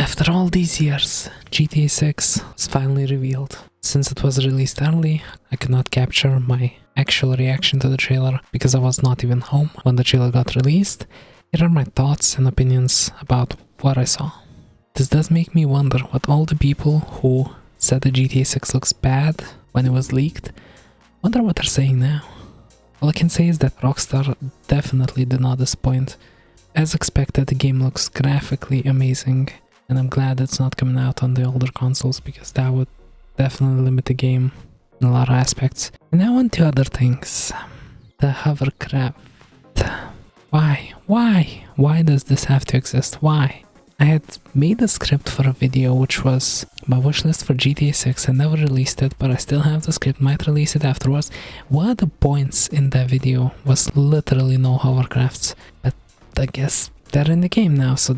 After all these years, GTA 6 was finally revealed. Since it was released early, I could not capture my actual reaction to the trailer because I was not even home when the trailer got released. Here are my thoughts and opinions about what I saw. This does make me wonder what all the people who said the GTA 6 looks bad when it was leaked, wonder what they're saying now. All I can say is that Rockstar definitely did not disappoint. As expected, the game looks graphically amazing, and I'm glad it's not coming out on the older consoles because that would definitely limit the game in a lot of aspects. And now on to other things. The hovercraft. Why? Why does this have to exist? Why? I had made a script for a video which was my wishlist for GTA 6. I never released it, but I still have the script, might release it afterwards. One of the points in that video was literally no hovercrafts, but I guess they're in the game now, so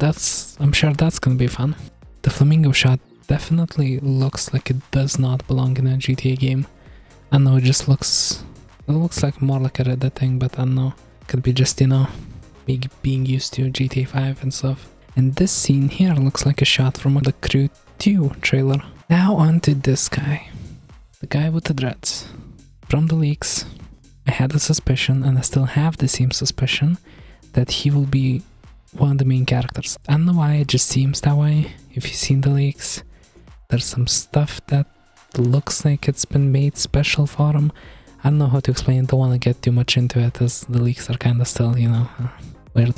I'm sure that's gonna be fun. The flamingo shot definitely looks like it does not belong in a GTA game. I know it just looks like more like a Reddit thing, but I don't know, could be just, you know, me being used to GTA 5 and stuff. And this scene here looks like a shot from the Crew 2 trailer. Now on to this guy. The guy with the dreads. From the leaks, I had a suspicion, and I still have the same suspicion, that he will be one of the main characters. I don't know why, it just seems that way. If you've seen the leaks, there's some stuff that looks like it's been made special for him. I don't know how to explain it, don't want to get too much into it as the leaks are kind of still, you know, weird.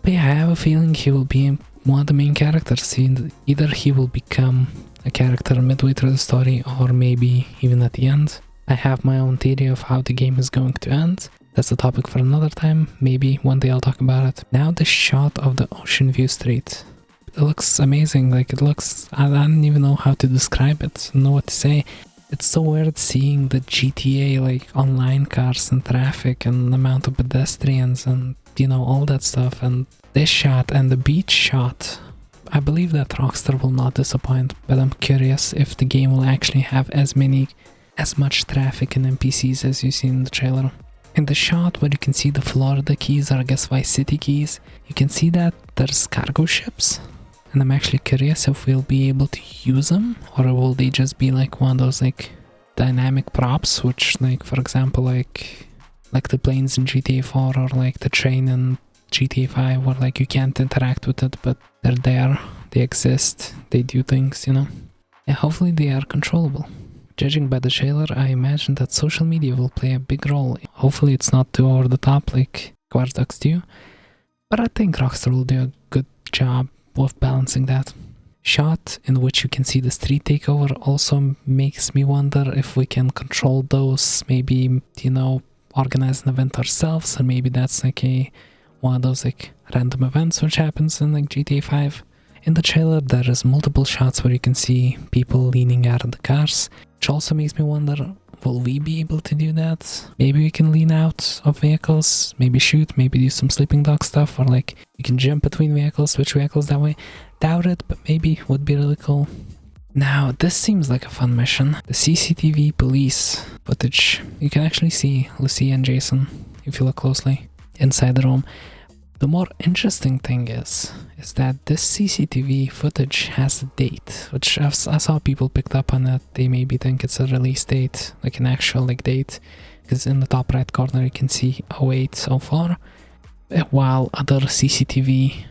But yeah, I have a feeling he will be one of the main characters. Either he will become a character midway through the story, or maybe even at the end. I have my own theory of how the game is going to end. That's a topic for another time. Maybe one day I'll talk about it. Now the shot of the Ocean View Street. It looks amazing. Like, it looks... I don't even know how to describe it. I don't know what to say. It's so weird seeing the GTA, like, online cars and traffic and the amount of pedestrians and, you know, all that stuff. And this shot and the beach shot, I believe that Rockstar will not disappoint, but I'm curious if the game will actually have as much traffic and NPCs as you see in the trailer. In the shot where you can see the Florida keys, or I guess Vice City keys, you can see that there's cargo ships. And I'm actually curious if we'll be able to use them, or will they just be like one of those like dynamic props, which, like, for example, like the planes in GTA 4 or like the train in GTA 5, where like you can't interact with it, but they're there, they exist, they do things, you know. Yeah, hopefully they are controllable. Judging by the trailer, I imagine that social media will play a big role. Hopefully it's not too over the top like Watch Dogs 2, but I think Rockstar will do a good job of balancing that. Shot in which you can see the street takeover also makes me wonder if we can control those, maybe, you know, organize an event ourselves, or maybe that's like one of those like random events which happens in like GTA 5. In the trailer there is multiple shots where you can see people leaning out of the cars, which also makes me wonder, will we be able to do that? Maybe we can lean out of vehicles, maybe shoot, maybe do some sleeping dog stuff, or like you can jump between vehicles, switch vehicles that way. Doubt it, but maybe would be really cool. Now this seems like a fun mission. The CCTV police footage. You can actually see Lucy and Jason if you look closely inside the room. The more interesting thing is that this CCTV footage has a date, which I saw people picked up on it. They maybe think it's a release date, like an actual like date, because in the top right corner you can see 0804, while other CCTV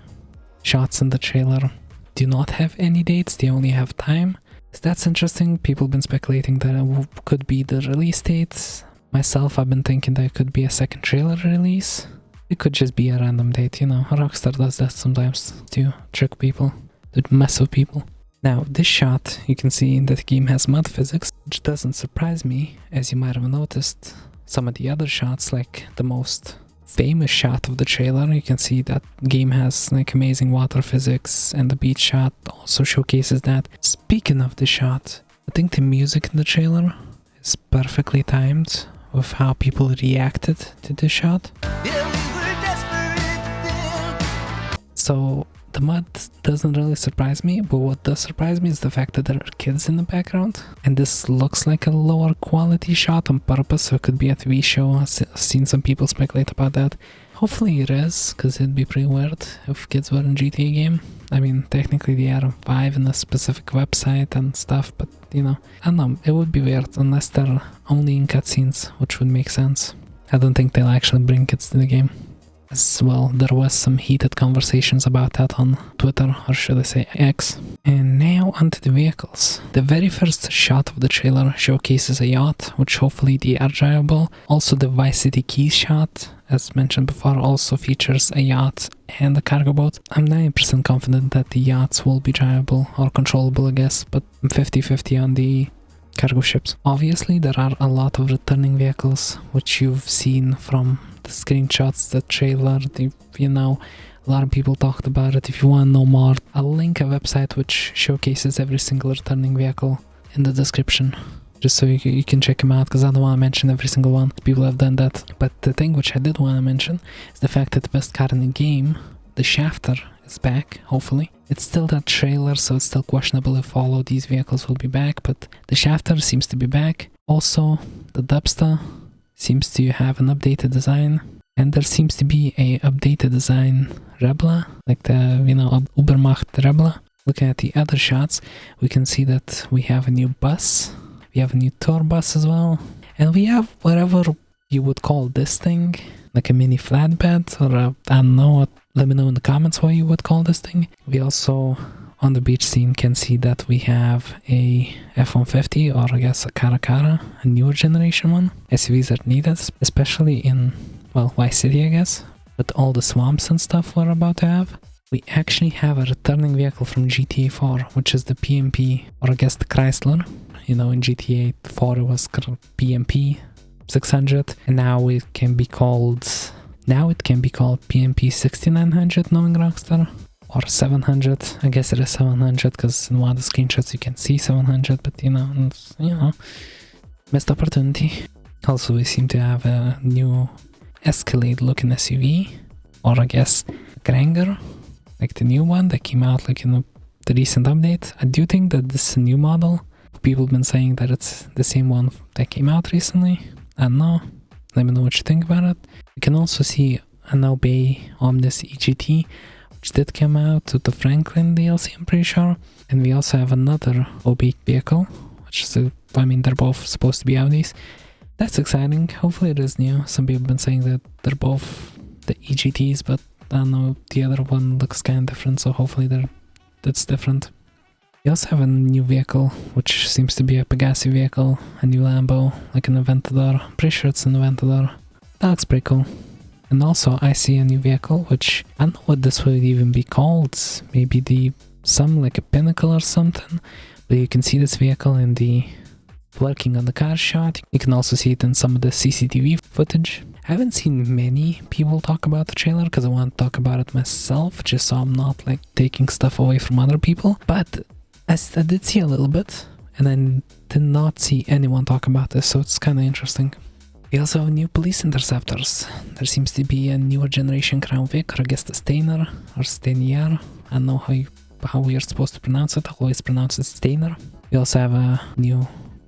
shots in the trailer do not have any dates, they only have time. So that's interesting. People have been speculating that it could be the release date. Myself, I've been thinking that it could be a second trailer release. It could just be a random date, you know. Rockstar does that sometimes to trick people, to mess with people. Now, this shot, you can see that the game has mud physics, which doesn't surprise me, as you might have noticed. Some of the other shots, like the most famous shot of the trailer, you can see that game has like amazing water physics, and the beach shot also showcases that. Speaking of the shot, I think the music in the trailer is perfectly timed with how people reacted to this shot. So the mud doesn't really surprise me, but what does surprise me is the fact that there are kids in the background, and this looks like a lower quality shot on purpose, so it could be a TV show. I've seen some people speculate about that. Hopefully it is, because it'd be pretty weird if kids were in GTA game. I mean, technically they are 5 in a specific website and stuff, but you know, I don't know, it would be weird unless they're only in cutscenes, which would make sense. I don't think they'll actually bring kids to the game. As well, there was some heated conversations about that on Twitter, or should I say X. And now onto the vehicles. The very first shot of the trailer showcases a yacht, which hopefully they are drivable. Also the Vice City Keys shot, as mentioned before, also features a yacht and a cargo boat. I'm 90% confident that the yachts will be drivable or controllable, I guess, but I'm 50-50 on the cargo ships. Obviously there are a lot of returning vehicles, which you've seen from the screenshots, the trailer, you know, a lot of people talked about it. If you want to know more, I'll link a website which showcases every single returning vehicle in the description, just so you can check them out, because I don't want to mention every single one. People have done that. But the thing which I did want to mention is the fact that the best car in the game, the Shafter, is back, hopefully. It's still that trailer, so it's still questionable if all of these vehicles will be back, but the Shafter seems to be back. Also, the Dubsta seems to have an updated design, and there seems to be a updated design Rebla, like the, you know, Ubermacht Rebla. Looking at the other shots, we can see that we have a new bus, we have a new tour bus as well, and we have whatever you would call this thing, like a mini flatbed, or a, I don't know, let me know in the comments what you would call this thing. We also, on the beach scene, can see that we have a F-150, or I guess a Caracara, a newer generation one. SUVs are needed, especially in, well, Vice City, I guess, with all the swamps and stuff we're about to have. We actually have a returning vehicle from GTA 4, which is the PMP, or I guess the Chrysler. You know, in GTA 4 it was PMP 600, and now it can be called PMP 6900, knowing Rockstar. Or 700, I guess it is 700, because in one of the screenshots you can see 700, but you know, missed opportunity. Also, we seem to have a new Escalade looking SUV, or I guess Granger, like the new one that came out like in the recent update. I do think that this is a new model. People have been saying that it's the same one that came out recently. I don't know. Let me know what you think about it. You can also see an Obey Omnis EGT, which did come out with the Franklin DLC, I'm pretty sure. And we also have another Obey vehicle, which is, I mean, they're both supposed to be Audis. That's exciting. Hopefully it is new. Some people have been saying that they're both the EGTs, but I don't know, the other one looks kind of different, so hopefully that's different. We also have a new vehicle, which seems to be a Pegassi vehicle, a new Lambo, like an Aventador. I'm pretty sure it's an Aventador. That looks pretty cool. And also I see a new vehicle, which I don't know what this would even be called. Maybe some like a Pinnacle or something. But you can see this vehicle in the working on the car shot. You can also see it in some of the CCTV footage. I haven't seen many people talk about the trailer because I want to talk about it myself, just so I'm not like taking stuff away from other people. But I did see a little bit, and I did not see anyone talk about this, so it's kind of interesting. We also have new police interceptors. There seems to be a newer generation Crown Vic, or I guess the Steiner, or Steinier. I don't know how we are supposed to pronounce it. I always pronounce it Steiner. We also have a new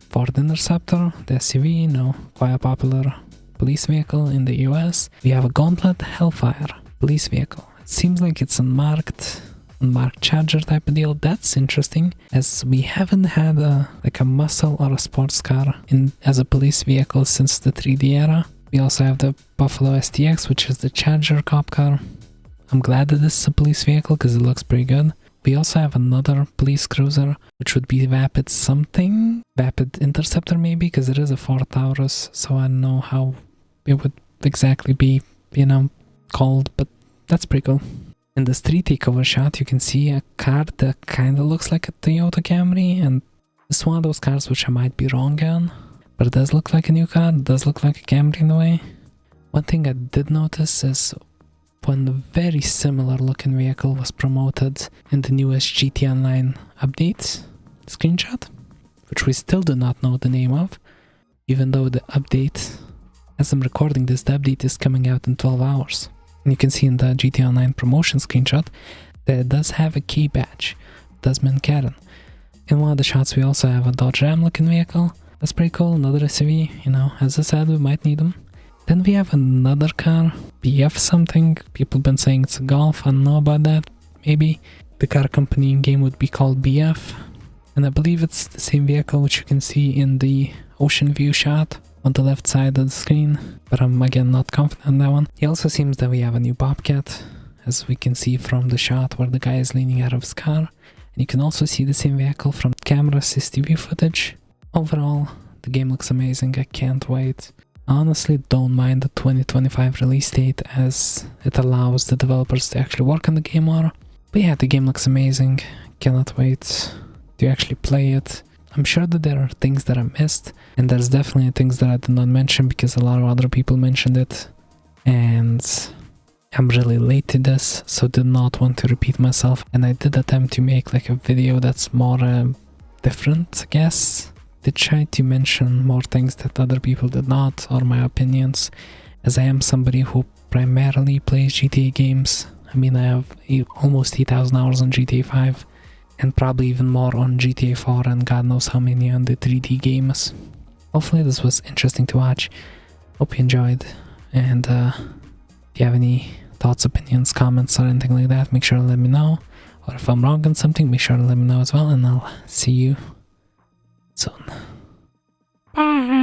Ford Interceptor, the SUV, you know, quite a popular police vehicle in the US. We have a Gauntlet Hellfire police vehicle. It seems like it's unmarked Charger type of deal. That's interesting, as we haven't had a muscle or a sports car as a police vehicle since the 3D era. We also have the Buffalo STX, which is the Charger cop car. I'm glad that this is a police vehicle because it looks pretty good. We also have another police cruiser, which would be Vapid Interceptor maybe, because it is a Ford Taurus, so I don't know how it would exactly be, you know, called, but that's pretty cool. In the street takeover shot, you can see a car that kind of looks like a Toyota Camry, and it's one of those cars which I might be wrong on, but it does look like a new car. It does look like a Camry in a way. One thing I did notice is when a very similar looking vehicle was promoted in the newest GT Online update screenshot, which we still do not know the name of, even though the update, as I'm recording this, the update is coming out in 12 hours. And you can see in the GT Online promotion screenshot that it does have a key badge, Desmond Karen. In one of the shots we also have a Dodge Ram looking vehicle. That's pretty cool, another SUV, you know, as I said, we might need them. Then we have another car, BF something. People been saying it's a Golf, I don't know about that. Maybe the car company in game would be called BF. And I believe it's the same vehicle which you can see in the ocean view shot on the left side of the screen, but I'm again not confident on that one. It also seems that we have a new Bobcat, as we can see from the shot where the guy is leaning out of his car. And you can also see the same vehicle from camera CCTV footage. Overall, the game looks amazing, I can't wait. I honestly don't mind the 2025 release date, as it allows the developers to actually work on the game more. But yeah, the game looks amazing, cannot wait to actually play it. I'm sure that there are things that I missed, and there's definitely things that I did not mention because a lot of other people mentioned it, and I'm really late to this, so did not want to repeat myself. And I did attempt to make like a video that's more different, I guess. Did try to mention more things that other people did not, or my opinions, as I am somebody who primarily plays GTA games. I mean, I have almost 8,000 hours on GTA 5, and probably even more on GTA 4, and God knows how many on the 3D games. Hopefully this was interesting to watch. Hope you enjoyed, and if you have any thoughts, opinions, comments, or anything like that, make sure to let me know. Or if I'm wrong on something, make sure to let me know as well, and I'll see you soon. Bye!